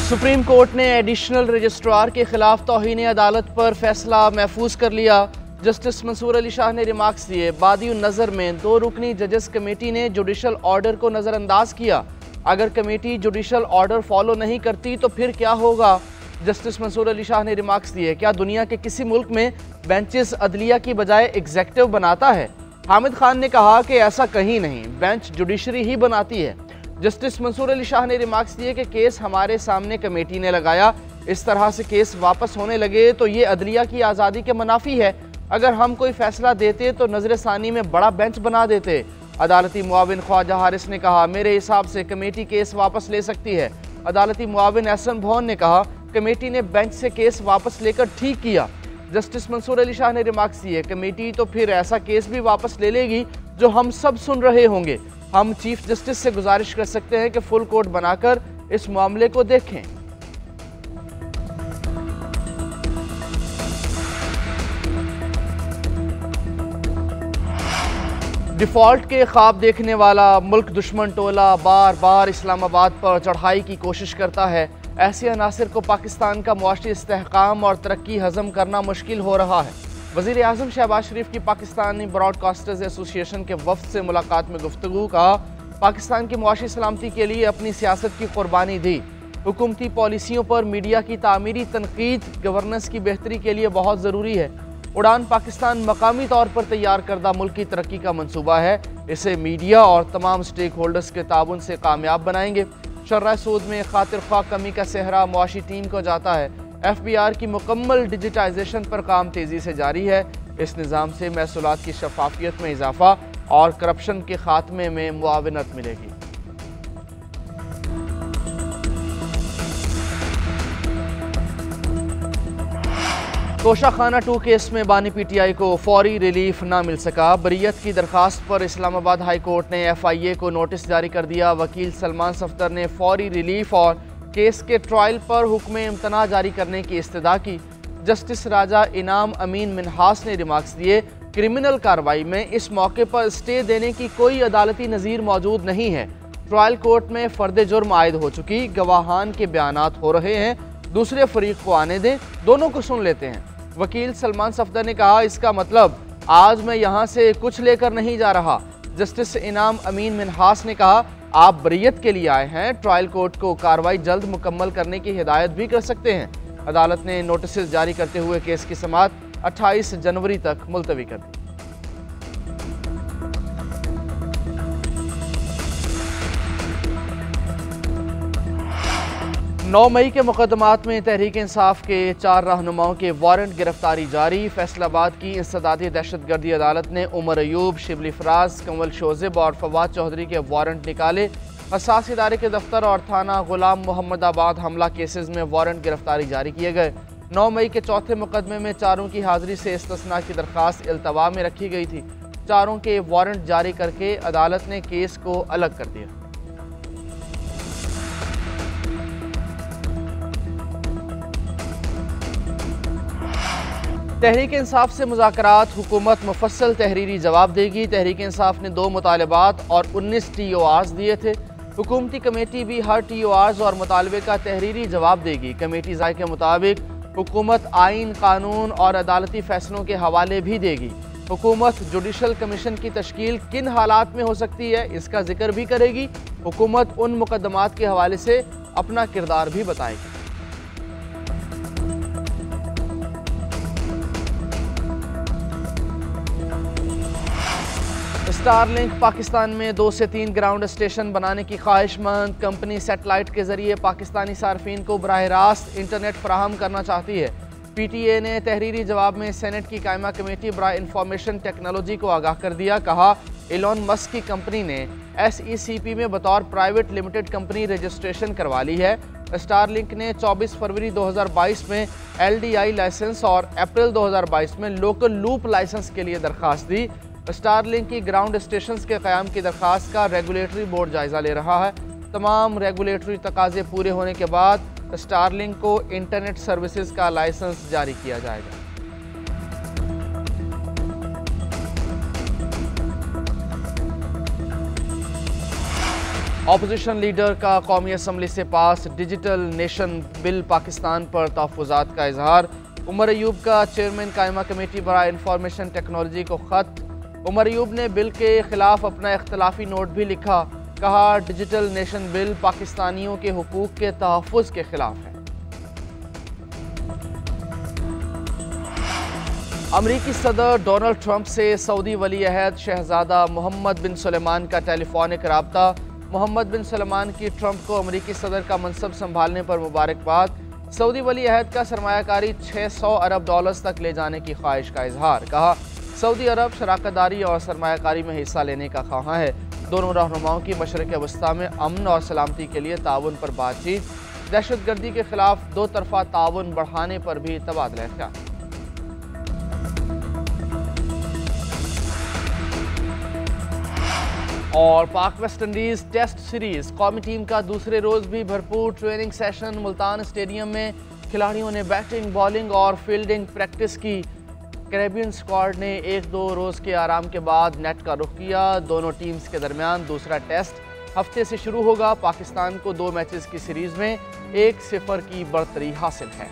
Supreme court ने additional registrar के खिलाफ तौहीन अदालत पर फैसला महफूज कर लिया। जस्टिस मंसूर अली शाह ने रिमार्क्स दिए। बादी नज़र में 2 रुकनी जजेस कमेटी ने जुडिशल ऑर्डर को नज़रअंदाज किया। अगर कमेटी जुडिशल ऑर्डर फॉलो नहीं करती तो फिर क्या होगा। जस्टिस मंसूर अली शाह ने रिमार्क्स दिए। क्या दुनिया के किसी मुल्क में बेंचेस अदलिया की बजाय एग्जेक्टिव बनाता है? हामिद खान ने कहा कि ऐसा कहीं नहीं, बेंच जुडिशरी ही बनाती है। जस्टिस मंसूर अली शाह ने रिमार्क्स दिए कि केस हमारे सामने कमेटी ने लगाया, इस तरह से केस वापस होने लगे तो ये अदलिया की आज़ादी के मुनाफी है। अगर हम कोई फैसला देते तो नजर सानी में बड़ा बेंच बना देते। अदालती मुआविन ख्वाजा हारिस ने कहा, मेरे हिसाब से कमेटी केस वापस ले सकती है। अदालती मुआविन एहसन भवन ने कहा, कमेटी ने बेंच से केस वापस लेकर ठीक किया। जस्टिस मंसूर अली शाह ने रिमार्क्स दिए, कमेटी तो फिर ऐसा केस भी वापस ले लेगी जो हम सब सुन रहे होंगे। हम चीफ जस्टिस से गुजारिश कर सकते हैं कि फुल कोर्ट बनाकर इस मामले को देखें। डिफॉल्ट के ख्वाब देखने वाला मुल्क दुश्मन टोला बार बार इस्लामाबाद पर चढ़ाई की कोशिश करता है। ऐसे अनासिर को पाकिस्तान का मुआशी इस्तेहकाम और तरक्की हजम करना मुश्किल हो रहा है। वज़ीर आज़म शहबाज शरीफ की पाकिस्तानी ब्रॉडकास्टर्स एसोसिएशन के वफ़द से मुलाकात में गुफ्तगू का, पाकिस्तान की मुआशी सलामती के लिए अपनी सियासत की कुर्बानी दी। हुकूमती पॉलिसियों पर मीडिया की तामीरी तनकीद गवर्नेंस की बेहतरी के लिए बहुत ज़रूरी है। उड़ान पाकिस्तान मकामी तौर पर तैयार करदा मुल्क की तरक्की का मनसूबा है। इसे मीडिया और तमाम स्टेक होल्डर्स के ताउन से कामयाब बनाएंगे। शर्रा सूद में खातिर ख्वाह कमी का सेहरा मुआशी टीम को जाता है। FBR की मुकम्मल डिजिटाइजेशन पर काम तेज़ी से जारी है। इस निज़ाम से महसूलात की शफाफियत में इजाफा और करप्शन के खात्मे में मुआवनत मिलेगी। कोशा खाना 2 केस में बानी PTI को फौरी रिलीफ ना मिल सका। बरीयत की दरखास्त पर इस्लामाबाद हाई कोर्ट ने FIA को नोटिस जारी कर दिया। वकील सलमान सफदर ने फौरी रिलीफ और केस के ट्रायल पर हुक्म इम्तना जारी करने की इस्तदा की। जस्टिस राजा इनाम अमीन मिनहास ने रिमार्क्स दिए, क्रिमिनल कार्रवाई में इस मौके पर स्टे देने की कोई अदालती नज़ीर मौजूद नहीं है। ट्रायल कोर्ट में फ़र्द जुर्म आयद हो चुकी, गवाहान के बयानात हो रहे हैं, दूसरे फरीक को आने दें, दोनों को सुन लेते हैं। वकील सलमान सफदर ने कहा, इसका मतलब आज मैं यहाँ से कुछ लेकर नहीं जा रहा। जस्टिस इनाम अमीन मिनहास ने कहा, आप बरीयत के लिए आए हैं, ट्रायल कोर्ट को कार्रवाई जल्द मुकम्मल करने की हिदायत भी कर सकते हैं। अदालत ने नोटिस जारी करते हुए केस की समाअत 28 जनवरी तक मुलतवी कर दी। 9 मई के मुकदमात में तहरीक इंसाफ के 4 रहनुमाओं के वारंट गिरफ्तारी जारी। फैसलाबाद की इंसदादी दहशतगर्दी अदालत ने उमर अयूब, शिबली फराज, कंवल शोज़िब और फवाद चौधरी के वारंट निकाले। हसास इदारे के दफ्तर और थाना गुलाम मोहम्मदाबाद हमला केसेस में वारंट गिरफ्तारी जारी किए गए। 9 मई के चौथे मुकदमे में चारों की हाजिरी से इस्तिस्ना की दरख्वास्त इल्तवा में रखी गई थी। चारों के वारंट जारी करके अदालत ने केस को अलग कर दिया। तहरीक इंसाफ से मुज़ाकरात, हुकूमत मुफस्सल तहरीरी जवाब देगी। तहरीक इंसाफ ने 2 मुतालबात और 19 TORs दिए थे। हुकूमती कमेटी भी हर TORs और मुतालबे का तहरीरी जवाब देगी। कमेटी ज़ाय के मुताबिक हुकूमत आइन, कानून और अदालती फैसलों के हवाले भी देगी। हुकूमत जुडिशल कमीशन की तश्कील किन हालात में हो सकती है, इसका जिक्र भी करेगी। हुकूमत उन मुकदमात के हवाले से अपना किरदार भी बताएगी। स्टारलिंक पाकिस्तान में 2 से 3 ग्राउंड स्टेशन बनाने की ख्वाहिशमंद कंपनी सैटेलाइट के जरिए पाकिस्तानी सार्फिन को बराह रास्त इंटरनेट फराहम करना चाहती है। PTA ने तहरीरी जवाब में सेनेट की कायमा कमेटी बराह इंफॉर्मेशन टेक्नोलॉजी को आगाह कर दिया। कहा, एलोन मस्क की कंपनी ने SECP में बतौर प्राइवेट लिमिटेड कंपनी रजिस्ट्रेशन करवा ली है। स्टारलिंक ने 24 फरवरी 2022 में LDI लाइसेंस और अप्रैल 2022 में लोकल लूप लाइसेंस के लिए दरख्वास्त दी। स्टारलिंक की ग्राउंड स्टेशंस के क़याम की दरख्वास्त का रेगुलेटरी बोर्ड जायज़ा ले रहा है। तमाम रेगुलेटरी तकाज़े पूरे होने के बाद स्टारलिंक को इंटरनेट सर्विसेज का लाइसेंस जारी किया जाएगा। अपोजिशन लीडर का कौमी असम्बली से पास डिजिटल नेशन बिल पाकिस्तान पर तहफ़्फ़ुज़ात का इजहार। उमर अयूब का चेयरमैन कायमा कमेटी बराए इंफॉर्मेशन टेक्नोलॉजी को ख़त। उमर अयूब ने बिल के खिलाफ अपना इख्तलाफी नोट भी लिखा। कहा, डिजिटल नेशन बिल पाकिस्तानियों के हुकूक के तहफ़्फ़ुज़ के खिलाफ है। अमरीकी सदर डोनाल्ड ट्रंप से सऊदी वली अहद शहजादा मोहम्मद बिन सलमान का टेलीफोनिक रब्ता। मोहम्मद बिन सलमान की ट्रंप को अमरीकी सदर का मनसब संभालने पर मुबारकबाद। सऊदी वली अहद का सरमायाकारी $600 अरब तक ले जाने की ख्वाहिश का इजहार। कहा, सऊदी अरब शराकतदारी और सरमायाकारी में हिस्सा लेने का ख्वाह है। दोनों रहनुमाओं की मशरक़ वस्ता में अमन और सलामती के लिए ताउन पर बातचीत। दहशत गर्दी के खिलाफ दो तरफा ताउन बढ़ाने पर भी तबादला ख्याल। और पाक वेस्ट इंडीज़ टेस्ट सीरीज़ कौमी टीम का दूसरे रोज़ भी भरपूर ट्रेनिंग सेशन। मुल्तान स्टेडियम में खिलाड़ियों ने बैटिंग, बॉलिंग और फील्डिंग प्रैक्टिस की। कैरेबियन स्क्वाड ने 1-2 रोज़ के आराम के बाद नेट का रुख किया। दोनों टीम्स के दरमियान दूसरा टेस्ट हफ्ते से शुरू होगा। पाकिस्तान को 2 मैचेस की सीरीज़ में 1-0 की बढ़तरी हासिल है।